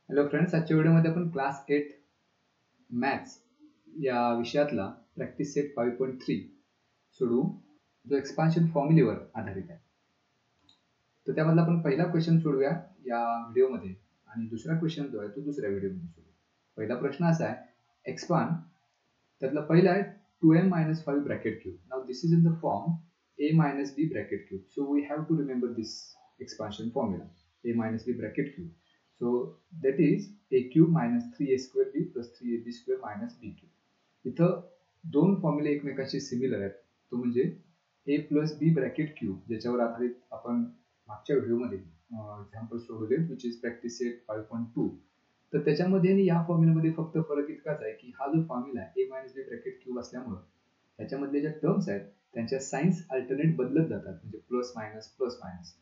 Hello friends, आजच्या व्हिडिओमध्ये आपण क्लास 8 मॅथ्स या विषयातला प्रॅक्टिस सेट 5.3 सोडवू, जो एक्सपान्शन फॉर्म्युलेवर आधारित आहे. तर त्यामधला आपण पहिला क्वेश्चन सोडूया या व्हिडिओमध्ये आणि दुसरा क्वेश्चन जो आहे तो दुसऱ्या व्हिडिओमध्ये सोडू. पहिला प्रश्न असा आहे, एक्सपांड त्यातला पहिला आहे 2m minus 5 bracket cube. Now this is in the form a minus b bracket cube. So we have to remember this expansion formula, a minus b bracket cube. So that is a cube minus 3a square b plus 3ab square minus b cube. इथं दोन फॉर्म्युले एकमेकांशी similar आहेत. तो म्हणजे a plus b bracket cube, ज्याच्यावर आधारित आपण मागच्या व्हिडिओमध्ये एक्झाम्पल सोडवले, which is practice set 5.2. तर त्याच्यामध्ये आणि या फॉर्म्युलामध्ये फक्त फरक इतकाच आहे की हा जो फॉर्म्युला आहे a minus B bracket cube असल्यामुळे त्याच्यामधले ज्या टर्म्स आहेत त्यांच्या साइन्स अल्टरनेट बदलत जातात, म्हणजे plus minus.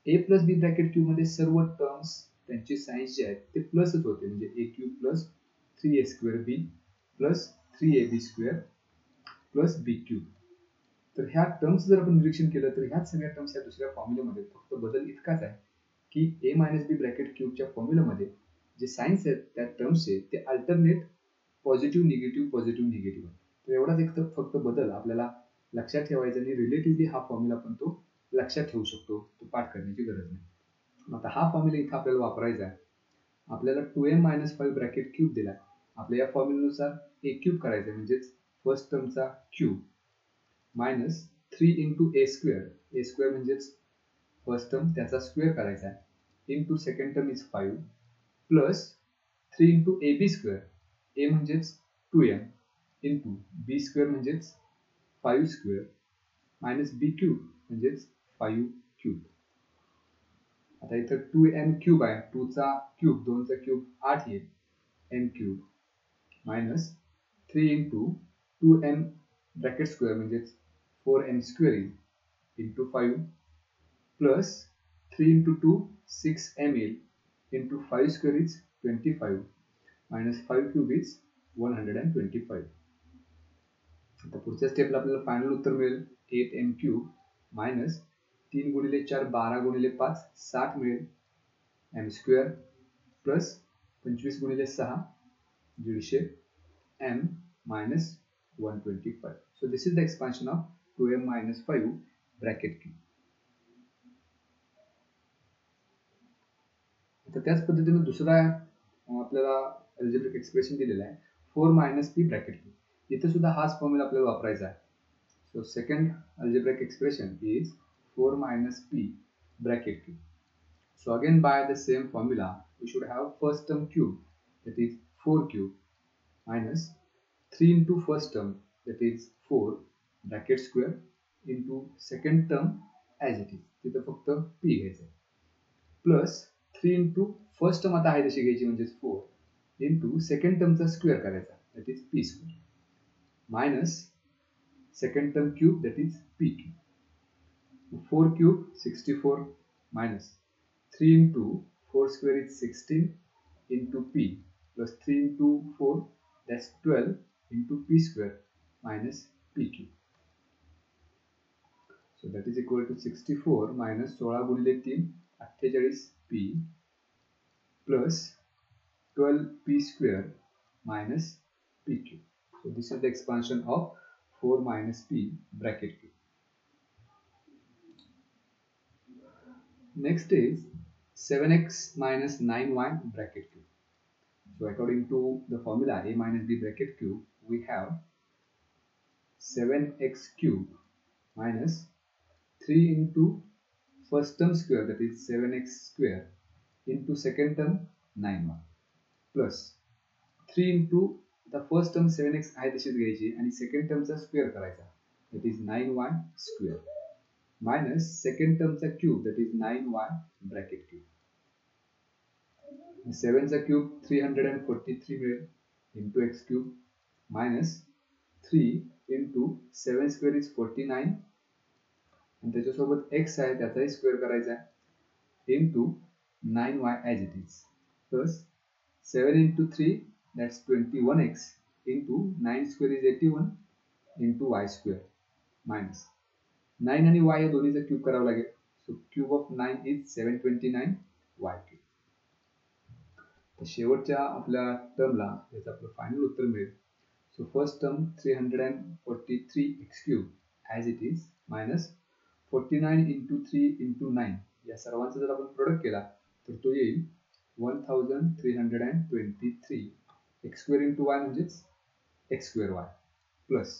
a plus B bracket cube मध्ये सर्व टर्म्स त्यांचे साइन्स जे आहेत ते प्लसच होते, म्हणजे a cube plus 3a square B plus 3ab square plus B cube. तर ह्या टर्म्स जर आपण निरीक्षण केलं तर ह्याच सगळ्या टर्म्स या दुसऱ्या फॉर्म्युलामध्ये फक्त बदल इतकाच आहे की a मायनस बी ब्रॅकेट क्यूबच्या फॉर्म्युलामध्ये जे साइन्स आहेत त्या टर्म्सचे ते अल्टरनेट पॉझिटिव्ह निगेटिव्ह. तर एवढाच एक फक्त बदल आपल्याला लक्षात ठेवायचा आणि रिलेटिव्हली हा फॉर्म्युला पण तो लक्षात ठेवू शकतो, तो पाठ करण्याची गरज नाही. आता हा फॉर्म्युला इथं आपल्याला वापरायचा आहे. आपल्याला 2m मायनस 5 ब्रॅकेट क्यूब दिला. आपल्या या फॉर्म्युलानुसार a क्यूब करायचा आहे, म्हणजेच फर्स्ट टर्मचा cube minus 3 into a square म्हणजेच फर्स्ट टर्म त्याचा स्क्वेअर करायचा आहे into second term is 5 plus 3 into a b square, a म्हणजेच 2m इंटू बी स्क्वेअर म्हणजेच 5 स्क्वेअर मायनस बी क्यूब म्हणजेच 5 क्यूब. आता इथं 2m क्यूब आहे, 2 चा क्यूब 2 चा क्यूब 8 येईल, m cube minus 3 into 2m bracket square म्हणजेच 4m स्क्वेअर येईल इंटू 5 प्लस 3 इंटू 2 6m येईल into 5 square is 25 minus 5 cube is 125. आता पुढच्या स्टेपला आपल्याला फायनल उत्तर मिळेल 8m क्यूब मायनस 3 गुणिले 4 12 गुणिले 5 60 मिळेल m स्क्वेअर प्लस 25 गुणिले 6 150 m minus 125. So this is the expansion of 2m minus 5 bracket cube. आता त्याच पद्धतीने दुसरा आपल्याला अल्जेब्रिक एक्सप्रेशन दिलेला आहे 4 minus p bracket cube. इथे सुद्धा हाच फॉर्म्युला आपल्याला वापरायचा आहे. So second algebraic expression is 4 minus p bracket cube. So again by the same formula we should have first term cube, that is 4 cube minus 3 into first term, that is 4 bracket square into second term as it is, तिथे फक्त p घ्यायचं plus 3 into first term आता आहे तशी घ्यायची म्हणजे 4 into second term चा square करायचा, that is p square minus second term cube, that is p cube. 4 cube 64 minus 3 into 4 square is 16 into p plus 3 into 4, that's 12 into p square minus p cube. So that is equal to 64 minus 16 गुणिले 3 48 p plus 12 p square minus p cube. So this is the expansion of 4 minus p bracket cube. Next is 7x minus 9y bracket cube. So according to the formula a minus b bracket cube, we have 7x cube minus 3 into first term square, that is 7x square into second term 9y plus 3 into the first term 7x आहे तशीच घ्यायची आणि second टर्मचा square करायचा, that is 9y square minus second termचा क्यूब, that is 9y bracket cube. 7 चा cube 343 मिळेल into x cube minus 3 into 7 square is 49 आणि त्याच्यासोबत x आहे त्याचाही स्क्वेअर करायचा आहे into 9y as it is plus 7 into 3, that's 21x into 9 square is 81 into y square minus 9 आणि y या दोन्हीचा क्यूब करावा लागेल. So cube of 9 is 729 y cube. तर शेवटच्या आपल्या टर्मला याचं आपलं फायनल उत्तर मिळेल. So first term 343 x cube as it is minus 49 into 3 into 9 या सर्वांचा जर आपण प्रोडक्ट केला तर तो येईल 1323 x square into y म्हणजेच x square y प्लस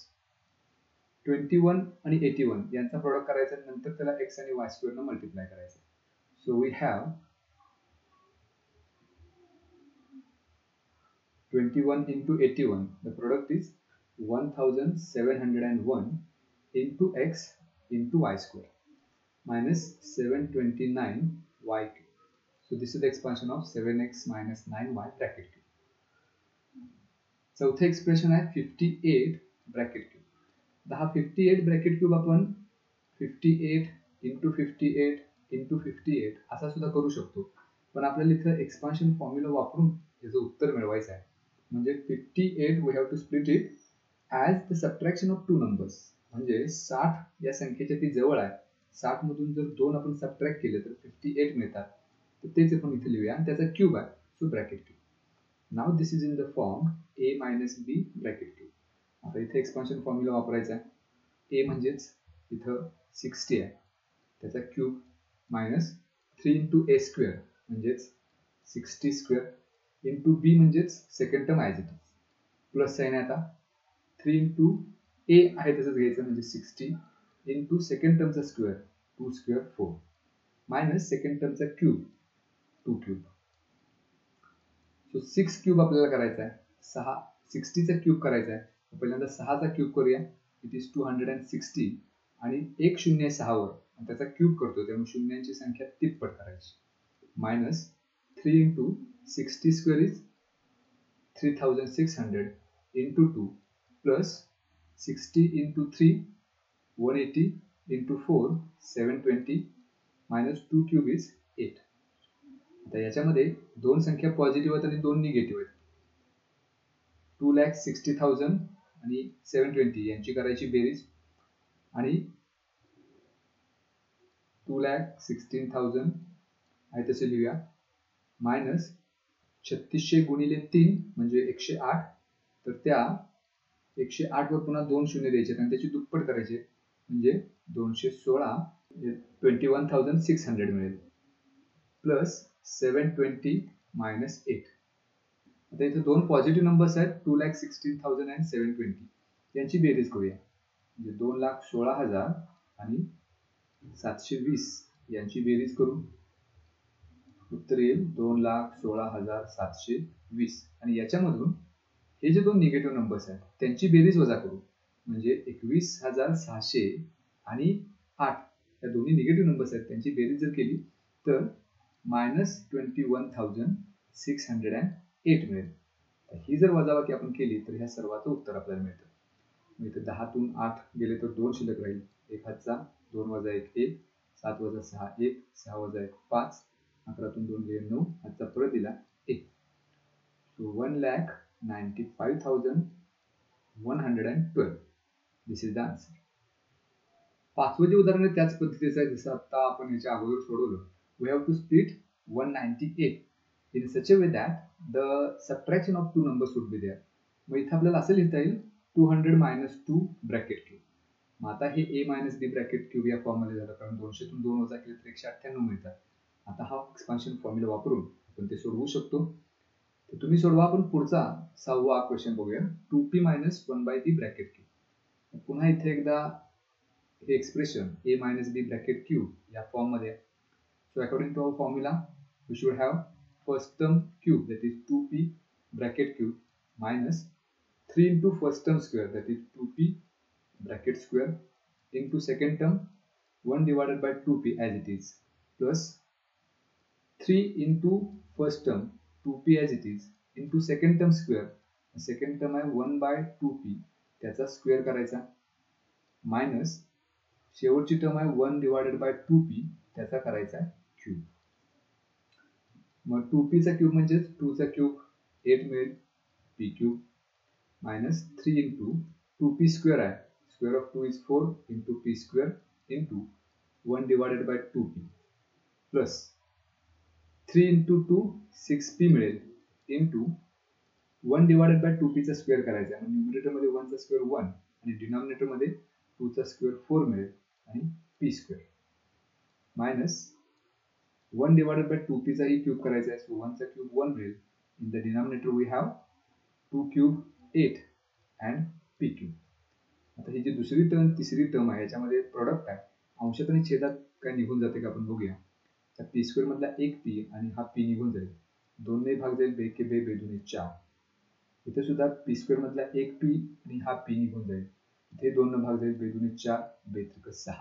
21 आणि 81 यांचा प्रोडक्ट करायचा नंतर त्याला x आणि y square ने मल्टिप्लाय करायचं. So we have 21 into 81, the product is 1701 into x into y square minus 729 y cube. So this is the expansion of 7x minus 9y bracket cube. चौथे expression आहे 58 bracket cube. तर हा 58 bracket cube आपण 58 into 58 into 58 असा सुद्धा करू शकतो, पण आपल्याला इथं एक्सपान्शन फॉर्म्युला वापरून याचं उत्तर मिळवायचं आहे. म्हणजे 58 we have to split it as the subtraction of two numbers. म्हणजे 60 या संख्येच्या ती जवळ आहे, 60 मधून जर 2 आपण सबट्रॅक्ट केले तर 58 मिळतात. तर तेच आपण इथे लिहूया आणि त्याचा क्यूब आहे, so bracket cube. Now this is in the form a minus b bracket cube. आता इथे एक्सपान्शन फॉर्म्युला वापरायचा आहे. a म्हणजेच इथं 60 आहे, त्याचा cube minus 3 into a square म्हणजेच 60 स्क्वेअर इंटू बी म्हणजेच second term as it is plus sign आहे. आता 3 into a आहे तसंच घ्यायचं म्हणजे 60 इंटू सेकंड टर्मचा स्क्वेअर 2 स्क्वेअर 4 मायनस सेकंड टर्मचा क्यूब 2 क्यूब. सो 6 क्यूब आपल्याला करायचा आहे. 60चा क्यूब करायचा आहे. पहिल्यांदा 6चा क्यूब करूया. इट इज 260 आणि एक शून्य 6 वर त्याचा क्यूब करतो, त्यामुळे शून्यांची संख्या तिप्पट करायची. Minus 3 into 60 square is 3600 into 2 plus 60 into 3 180 into 4 720 minus 2 cube is 8. आता याच्यामध्ये दोन संख्या पॉझिटिव्ह आहेत आणि दोन निगेटिव्ह आहेत. 2,60,000 आणि 720 यांची करायची बेरीज आणि 2,16,000 आहे तसे लिहूया मायनस 3600 गुणिले 3 म्हणजे 108. तर त्या 108 वर पुन्हा 2 शून्य द्यायचे आणि त्याची दुप्पट करायचे म्हणजे 216 21,600 मिळेल प्लस 720 मायनस 8. आता इथे दोन पॉझिटिव्ह नंबर्स आहेत 2,16,000 आणि 720 यांची बेरीज करूया म्हणजे 2,16,000 आणि 720 यांची बेरीज करू. उत्तर येईल 2,16,720 आणि याच्यामधून हे जे दोन निगेटिव्ह नंबर्स आहेत त्यांची बेरीज वजा करू म्हणजे 21,600 आणि 8 या दोन्ही निगेटिव्ह नंबर्स आहेत त्यांची बेरीज जर केली तर मायनस 21,608 मिळेल. तर ही जर वजाबाकी आपण केली तर ह्या सर्वाचं उत्तर आपल्याला मिळतं. मग इथे 10तून 8 गेले तर 2 शिल्लक राहील. 1 हातचा 2 वजा 1 1 7 वजा 6 1 6 वजा 1 5 11तून 2 गेले 9 हातचा परत दिला 1. So 1,95,112 this is the answer. पाचवं जे उदाहरण आहे त्याच पद्धतीचं आहे जसं आता आपण याच्या अगोदर सोडवलं. We have to split 198 in such a way that the subtraction of two numbers would be there. मग इथे आपल्याला असं लिहिता येईल 200 minus 2 ब्रॅकेट क्यूब. मग आता हे a minus b bracket cube या फॉर्म मध्ये झालं कारण 200तून 2 वजा केले तर 198 मिळतात. आता हा एक्सपान्शन फॉर्म्युला वापरून आपण ते सोडवू शकतो. तर तुम्ही सोडवा. आपण पुढचा 6वा क्वेश्चन बघूया. 2p minus 1/b bracket cube. पुन्हा इथे एकदा हे expression a minus b bracket cube या फॉर्म मध्ये. So according to our formula we should have first term cube that is 2p bracket cube minus 3 into first term square that is 2p bracket square into second term 1 divided by 2p as it is plus 3 into first term 2p as it is into second term square. second term आहे 1 by 2p त्याचा square करायचा minus शेवटची term आहे 1 divided by 2p त्याचा करायचा cube. मग 2p चा cube म्हणजे 2 चा क्यूब 8 मिळेल p cube minus 3 into 2p square आहे square of 2 is 4 into p square into 1 divided by 2p plus 3 into 2 6p मिळेल इंटू 1 डिवायडेड बाय 2p चा स्क्वेअर करायचा आहे. न्यूमरेटर मध्ये 1 चा स्क्वेअर 1 आणि डिनॉमिनेटर मध्ये 2 चा स्क्वेअर 4 मिळेल आणि p square minus 1 divided bye 2p चा ही क्यूब करायचा आहे. सो 1 चा क्यूब 1 मिळेल. In the denominator we have 2 cube 8 and p cube. आता ही जी दुसरी टर्म तिसरी टर्म आहे याच्यामध्ये प्रोडक्ट आहे. अंशात आणि छेदात काय निघून जाते का आपण बघूया. तर पी स्क्वेअर मधला एक पी आणि हा पी निघून जाईल. 2 ने भाग जाईल, बे के बे, बे दुने 4. इथे सुद्धा पी स्क्वेअर मधला एक पी आणि हा पी निघून जाईल. इथे 2 ने भाग जाईल, बे दुने 4, बे त्रिक 6.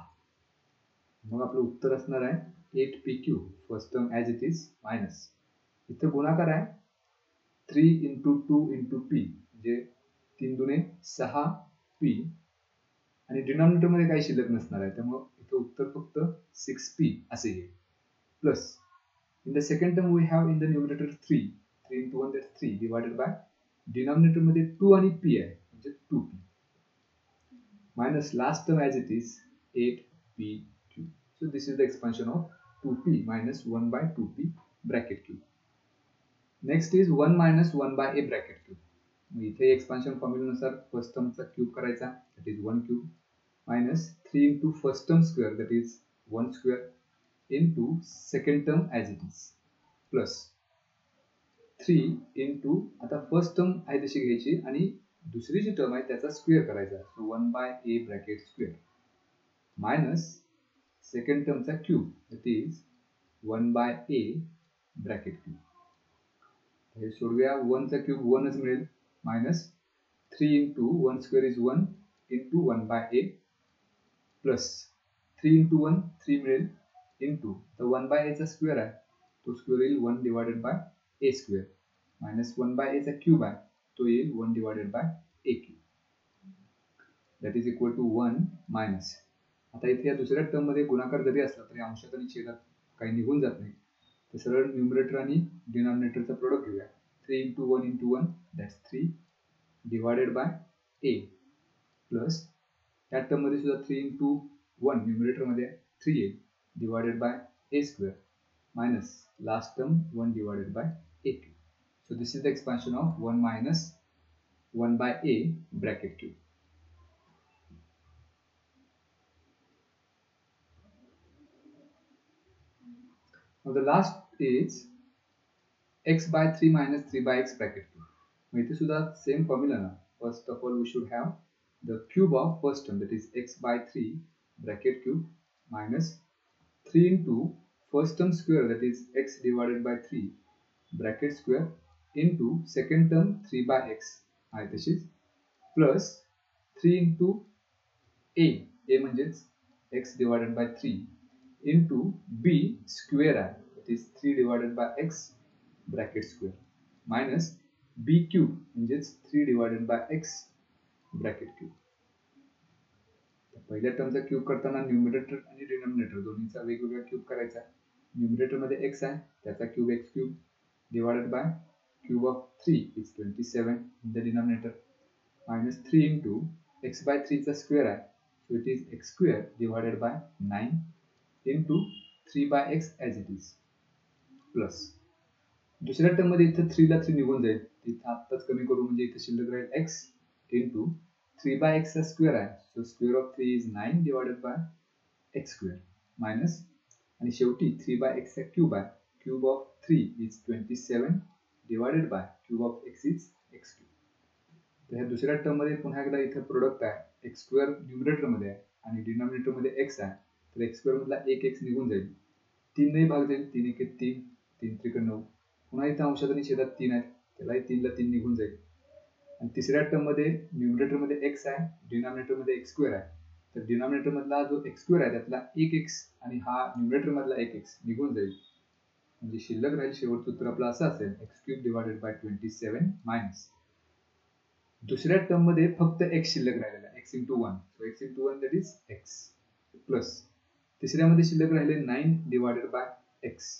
मग आपलं उत्तर असणार आहे 8p cube first term as it is minus इथे गुणाकार आहे 3 इंटू 2 इंटू पी म्हणजे 3 दुने 6p आणि डिनॉमिनेटर मध्ये काही शिल्लक नसणार आहे. त्यामुळे इथे उत्तर फक्त 6p असे येईल. Plus in the second term we have in the numerator 3 into 1 that's 3 divided by denominator मध्ये 2 आणि p आहे म्हणजे 2p minus last term as it is 8p cube. So this is the expansion of 2p minus 1 by 2p bracket cube. Next is 1 minus 1 by a bracket cube. इथे expansion फॉर्म्युलानुसार first टर्मचा cube करायचा that is 1 cube minus 3 into first term square that is 1 square into second term as it is plus 3 into आता first term आहे तशी घ्यायची आणि दुसरी जी term आहे त्याचा स्क्वेअर करायचा. So 1 by a bracket square minus second टर्मचा cube that is 1 by a bracket cube. हे सोडूया. 1 चा क्यूब 1 च मिळेल minus 3 into 1 square is 1 into 1 by a plus 3 into 1 3 मिळेल इंटू तर 1 बाय a चा स्क्वेअर आहे तो स्क्वेअर येईल 1 divided by a square minus 1 by a चा क्यूब आहे तो येईल 1 divided by a cube that is equal to 1 minus. आता इथे या दुसऱ्या टर्म मध्ये गुणाकार जरी असला तरी अंशात आणि छेदात काही निघून जात नाही. तर सरळ न्यूमरेटर आणि डिनॉमिनेटरचा प्रोडक्ट घेऊया. 3 into 1 into 1 that's 3 divided by a plus या टर्म मध्ये सुद्धा 3 into 1 न्यूमरेटर मध्ये 3 येईल divided by a square minus last term 1 divided by a cube. So this is the expansion of 1 minus 1 by a bracket cube. Now the last is x by 3 minus 3 by x bracket cube. Now इथे सुद्धा same formula ना. First of all we should have the cube of first term that is x by 3 bracket cube minus 3 into first term square that is x divided by 3 bracket square into second term 3 by x आहे तशीच plus 3 into a म्हणजेच x divided by 3 into b square आहे that is 3 divided by x bracket square minus b cube म्हणजेच 3 divided by x bracket cube. पहिल्या टर्मचा cube करताना numerator आणि denominator दोन्हीचा वेगवेगळा क्यूब करायचा. न्यूमरेटर मध्ये x आहे त्याचा cube x cube divided by cube of 3 is 27 in the denominator minus 3 into x by 3 चा स्क्वेअर आहे so it is x square divided by 9 into 3 by x as it is plus दुसऱ्या term मध्ये इथे 3 ला 3 निघून जाईल. इथे आत्ताच कमी करू म्हणजे इथे शिल्लक राहील x into 3 by x चा स्क्वेअर आहे so square of 3 is 9 divided by x square minus आणि शेवटी 3 by x चा क्यूब आहे cube of 3 is 27 divided by cube of x is x cube. तर ह्या दुसऱ्या टर्म मध्ये पुन्हा एकदा इथे प्रोडक्ट आहे x स्क्वेअर न्यूमरेटर मध्ये आहे आणि डिनॉमिनेटर मध्ये x आहे तर x स्क्वेअर मधला एक x निघून जाईल 3 ने भाग जाईल 3 1 3 3 त्रिक 9 पुन्हा इथे अंशात आणि छेदात 3 आहेत त्यालाही 3 ला 3 निघून जाईल आणि तिसऱ्या टर्म मध्ये न्यूमरेटर मध्ये x आहे डिनॉमिनेटर मध्ये x स्क्वेअर आहे तर डिनॉमिनेटर मधला जो x स्क्वेअर आहे त्यातला एक x आणि हा न्यूमरेटर मधला एक x निघून जाईल म्हणजे शिल्लक राहील शेवटचं उत्तर आपलं असं असेल x cube divided by 27 minus दुसऱ्या टर्म मध्ये फक्त x शिल्लक राहिलेला आहे x into 1 so x into 1 that is x plus तिसऱ्या मध्ये शिल्लक राहिले 9 divided by x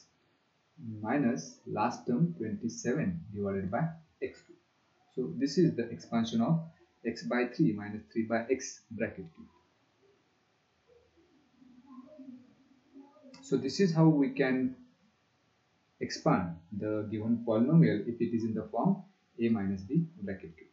minus last term 27 divided by x cube. So this is the expansion of x by 3 minus 3 by x bracket cube. So this is how we can Expand the given polynomial if it is in the form a minus b bracket q.